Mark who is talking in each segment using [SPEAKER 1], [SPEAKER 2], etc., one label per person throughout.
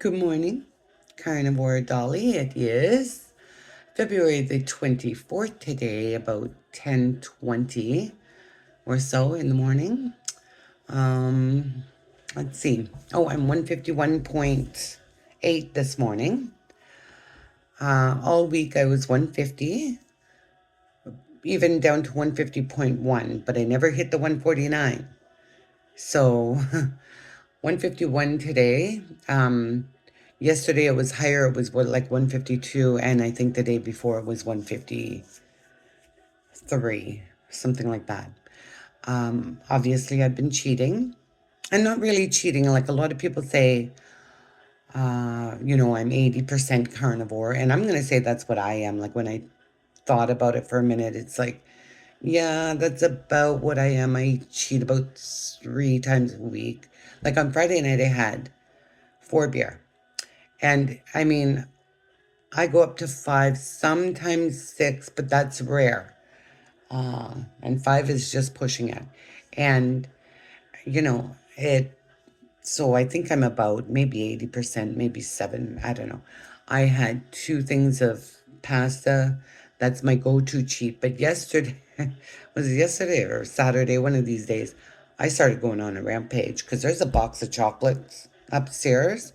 [SPEAKER 1] Good morning, Carnivore Dolly. It is February the 24th today, about 10:20 or so in the morning. Um, let's see. Oh, I'm 151.8 this morning. All week I was 150, even down to 150.1, but I never hit the 149. So 151 today. Yesterday it was higher. It was like 152, and I think the day before it was 153, something like that. Obviously, I've been cheating, and not really cheating. Like a lot of people say, I'm 80% carnivore, and I'm gonna say that's what I am. Like when I thought about it for a minute, it's like, yeah, that's about what I am. I cheat about 3 times a week. Like on Friday night, I had 4 beer. And I mean, I go up to 5, sometimes 6, but that's rare. And 5 is just pushing it. And, so I think I'm about maybe 80%, maybe 7, I don't know. I had 2 things of pasta. That's my go-to cheat. But yesterday, was it yesterday or Saturday, one of these days, I started going on a rampage because there's a box of chocolates upstairs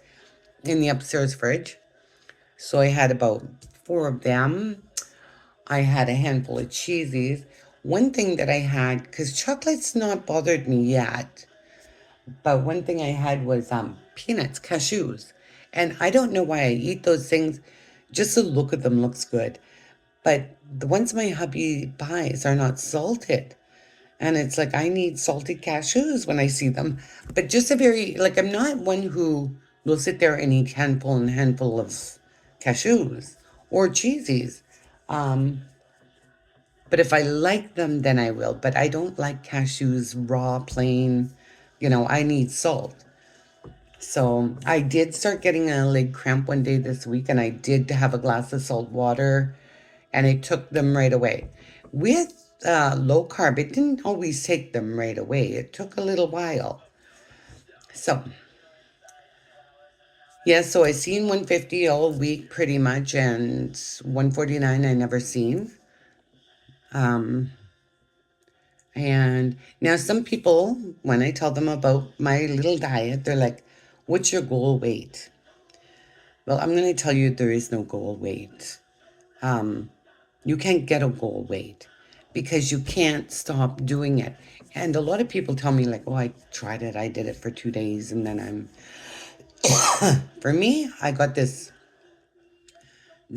[SPEAKER 1] in the upstairs fridge. So I had about 4 of them. I had a handful of cheesies. One thing that I had, because chocolate's not bothered me yet, but one thing I had was peanuts, cashews. And I don't know why I eat those things. Just the look of them looks good. But the ones my hubby buys are not salted. And it's like I need salted cashews when I see them. But just like I'm not one who will sit there and eat handful and handful of cashews or cheesies. Um, but if I like them, then I will. But I don't like cashews raw, plain. I need salt. So I did start getting a leg cramp one day this week, and I did have a glass of salt water, and it took them right away. With low carb, it didn't always take them right away. It took a little while. So, yeah, so I seen 150 all week pretty much, and 149 I never seen. Um, and now some people, when I tell them about my little diet, they're like, what's your goal weight? Well, I'm going to tell you there is no goal weight. Um, you can't get a goal weight because you can't stop doing it. And a lot of people tell me, like, oh, I tried it. I did it for 2 days. And then for me, I got the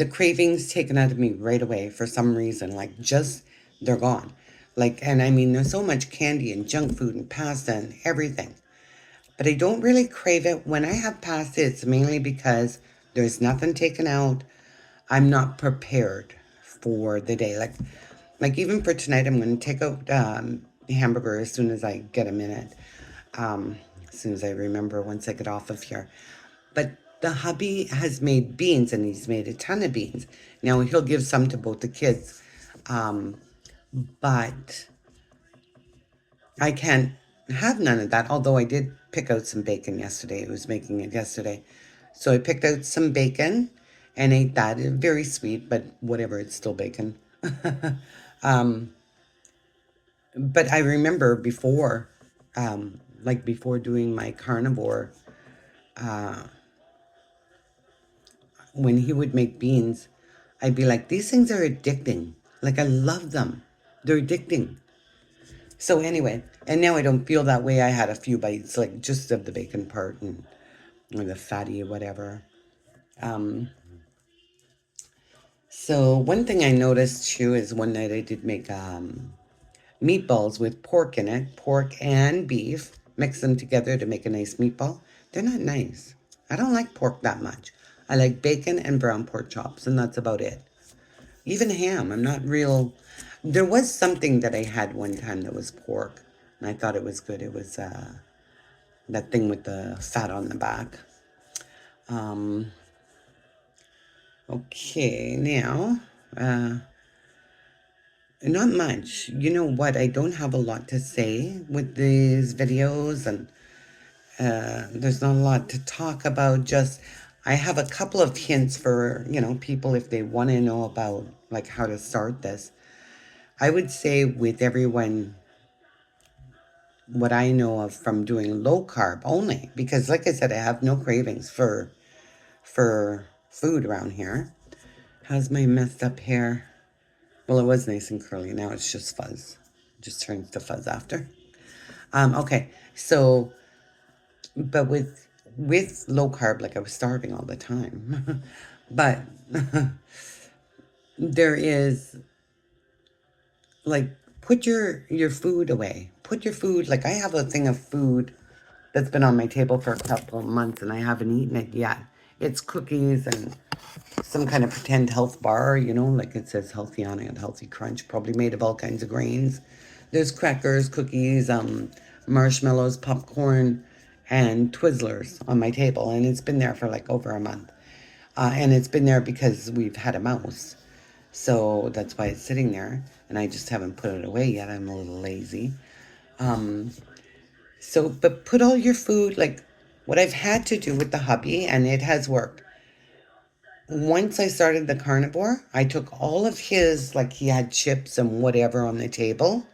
[SPEAKER 1] cravings taken out of me right away for some reason. Like, just, they're gone. Like, and I mean, there's so much candy and junk food and pasta and everything. But I don't really crave it. When I have pasta, it's mainly because there's nothing taken out. I'm not prepared for the day. Like even for tonight, I'm going to take out the hamburger as soon as I get a minute. As soon as I remember, once I get off of here. But the hubby has made beans, and he's made a ton of beans. Now he'll give some to both the kids, but I can't have none of that. Although I did pick out some bacon yesterday. I was making it yesterday, so I picked out some bacon and ate that. Very sweet, but whatever. It's still bacon. um, but I remember before, like before doing my carnivore, uh, when he would make beans, I'd be like, these things are addicting. Like I love them. They're addicting. So anyway, and now I don't feel that way. I had a few bites, like just of the bacon part and or the fatty or whatever. Um, so one thing I noticed too is one night I did make meatballs with pork in it, pork and beef, mix them together to make a nice meatball. They're not nice. I don't like pork that much. I like bacon and brown pork chops, and that's about it. Even ham, I'm not real. There was something that I had one time that was pork, and I thought it was good. It was that thing with the fat on the back. Um, okay, now, not much. You know what? I don't have a lot to say with these videos, and There's not a lot to talk about. Just I have a couple of hints for people if they want to know about like how to start this. I would say with everyone what I know of from doing low carb only because like I said I have no cravings for food around here. How's my messed up hair? Well, it was nice and curly. Now it's just fuzz. Just turns to fuzz after. Okay. So, but with low carb, like I was starving all the time. But there is like put your food away. Put your food like I have a thing of food that's been on my table for a couple of months and I haven't eaten it yet. It's cookies and some kind of pretend health bar, like it says healthy on it, healthy crunch, probably made of all kinds of grains. There's crackers, cookies, marshmallows, popcorn, and Twizzlers on my table, and it's been there for like over a month. And it's been there because we've had a mouse. So that's why it's sitting there, and I just haven't put it away yet. I'm a little lazy. Um, but put all your food, like what I've had to do with the hubby, and it has worked. Once I started the carnivore, I took all of his, like he had chips and whatever on the table,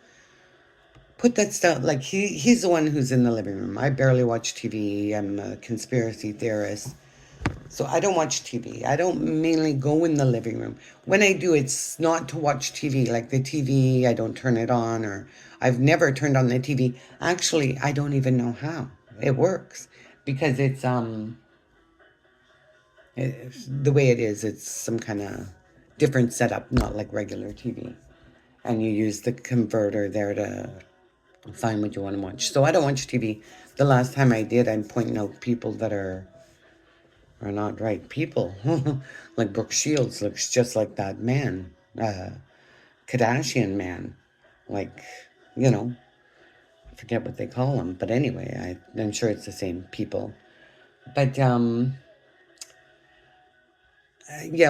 [SPEAKER 1] put that stuff, like he's the one who's in the living room. I barely watch TV. I'm a conspiracy theorist. So I don't watch TV. I don't mainly go in the living room. When I do, it's not to watch TV. Like the TV, I don't turn it on or I've never turned on the TV. Actually, I don't even know how it works because the way it is, it's some kind of different setup, not like regular TV. And you use the converter there to find what you want to watch. So I don't watch TV. The last time I did, I'm pointing out people that are not right people. Like Brooke Shields looks just like that man, Kardashian man. Like, you know, I forget what they call him. But anyway, I'm sure it's the same people. But yeah,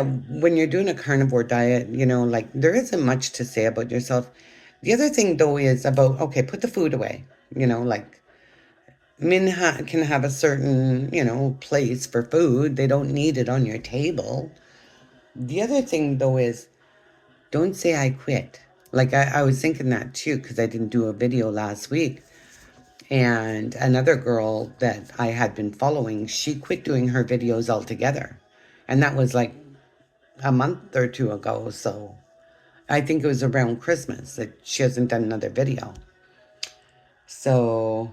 [SPEAKER 1] when you're doing a carnivore diet, like there isn't much to say about yourself. The other thing though is about, okay, put the food away. Like men can have a certain, place for food. They don't need it on your table. The other thing though is don't say I quit. Like I was thinking that too because I didn't do a video last week. And another girl that I had been following, she quit doing her videos altogether. And that was like a month or two ago. So I think it was around Christmas that she hasn't done another video. So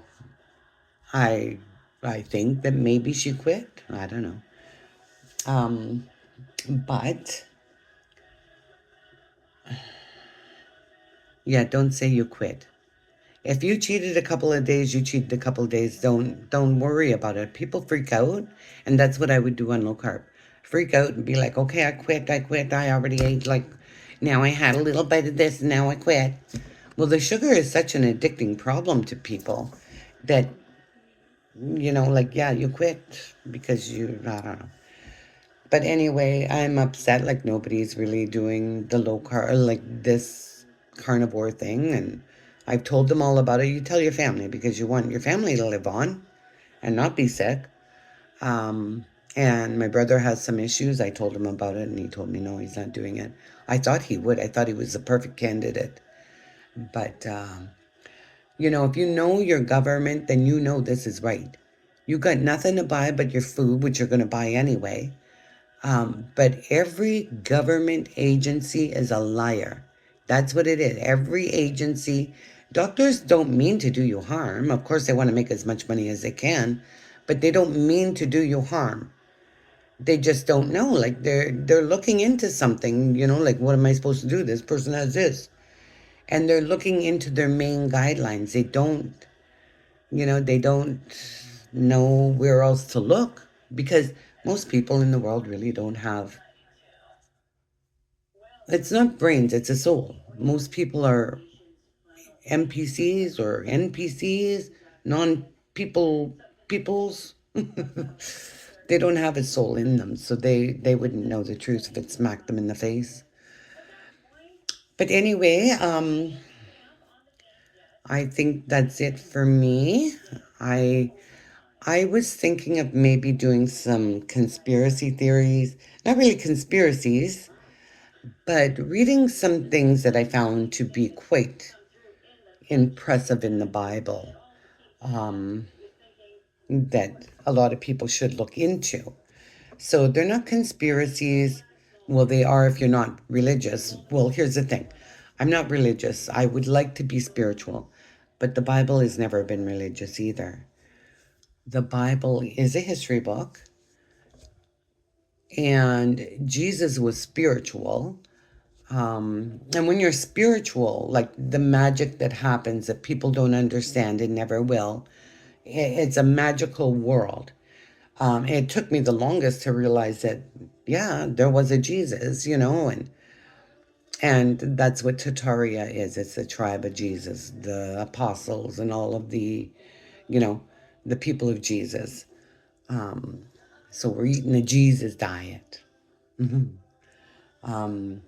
[SPEAKER 1] I I think that maybe she quit. I don't know. Um, but yeah, don't say you quit. If you cheated a couple of days, you cheated a couple of days. Don't worry about it. People freak out, and that's what I would do on low carb. Freak out and be like, okay, I quit. I quit. I already ate like now I had a little bit of this and now I quit. Well, the sugar is such an addicting problem to people that like yeah, you quit because I don't know. But anyway, I'm upset like nobody's really doing the low carb like this carnivore thing and I've told them all about it. You tell your family because you want your family to live on and not be sick. Um, and my brother has some issues. I told him about it and he told me no, he's not doing it. I thought he would. I thought he was the perfect candidate. But if you know your government, then you know this is right. You got nothing to buy but your food, which you're going to buy anyway. But every government agency is a liar. That's what it is. Every agency, doctors don't mean to do you harm. Of course, they want to make as much money as they can, but they don't mean to do you harm. They just don't know. Like they're looking into something, like what am I supposed to do? This person has this. And they're looking into their main guidelines. They don't know where else to look because most people in the world really don't have. It's not brains, it's a soul. Most people are NPCs or NPCs, non peoples. They don't have a soul in them, so they wouldn't know the truth if it smacked them in the face. But anyway, I think that's it for me. I I was thinking of maybe doing some conspiracy theories. Not really conspiracies, but reading some things that I found to be quite impressive in the Bible, um, that a lot of people should look into. So they're not conspiracies. Well, they are if you're not religious. Well, here's the thing, I'm not religious. I would like to be spiritual, but the Bible has never been religious either. The Bible is a history book, and Jesus was spiritual. And when you're spiritual, like the magic that happens that people don't understand and never will, it's a magical world. It took me the longest to realize that, yeah, there was a Jesus, and that's what Tataria is. It's the tribe of Jesus, the apostles, and all of you know, the people of Jesus. Um, so we're eating the Jesus diet. hmm Um,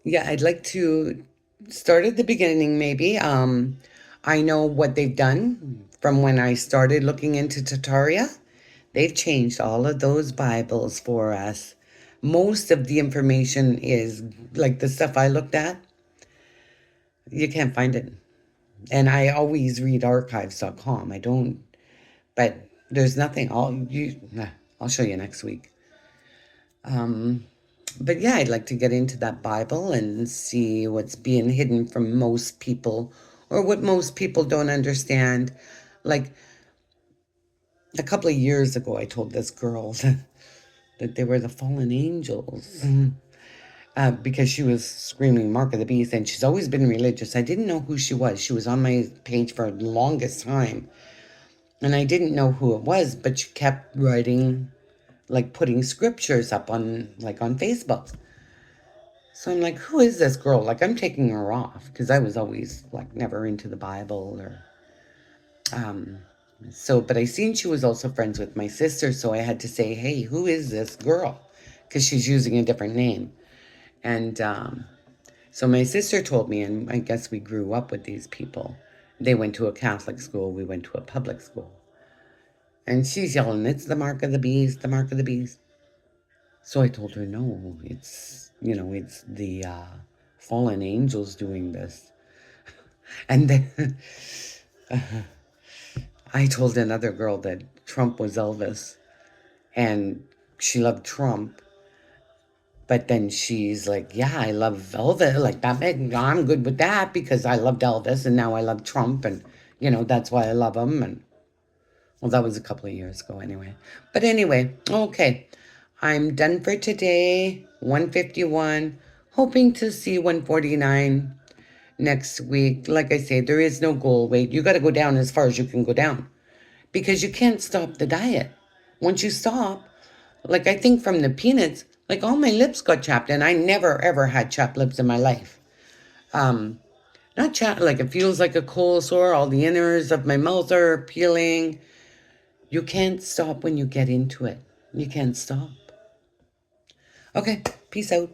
[SPEAKER 1] yeah, I'd like to start at the beginning, maybe. I know what they've done from when I started looking into Tataria. They've changed all of those Bibles for us. Most of the information is like the stuff I looked at, you can't find it. And I always read archives.com. I don't, but there's nothing. I'll show you next week. Um, but yeah, I'd like to get into that Bible and see what's being hidden from most people or what most people don't understand. Like a couple of years ago, I told this girl that they were the fallen angels. Because she was screaming Mark of the Beast, and she's always been religious. I didn't know who she was. She was on my page for the longest time, and I didn't know who it was, but she kept writing, like putting scriptures up on Facebook. So I'm like, who is this girl? Like, I'm taking her off because I was always like never into the Bible or um but I seen she was also friends with my sister, so I had to say, hey, who is this girl? Because she's using a different name. And so my sister told me, and I guess we grew up with these people. They went to a Catholic school, we went to a public school. And she's yelling, it's the mark of the beast, the mark of the beast. So I told her, no, it's the fallen angels doing this. And then I told another girl that Trump was Elvis, and she loved Trump. But then she's like, yeah, I love Elvis. Like, I'm good with that because I loved Elvis and now I love Trump. And, that's why I love him. And, well, that was a couple of years ago anyway. But anyway, okay. I'm done for today. 151. Hoping to see 149 next week. Like I say, there is no goal weight. You got to go down as far as you can go down because you can't stop the diet. Once you stop, like I think from the peanuts, like all my lips got chapped, and I never ever had chapped lips in my life. Um, Not chapped, like it feels like a cold sore. All the innards of my mouth are peeling. You can't stop when you get into it. You can't stop. Okay, peace out.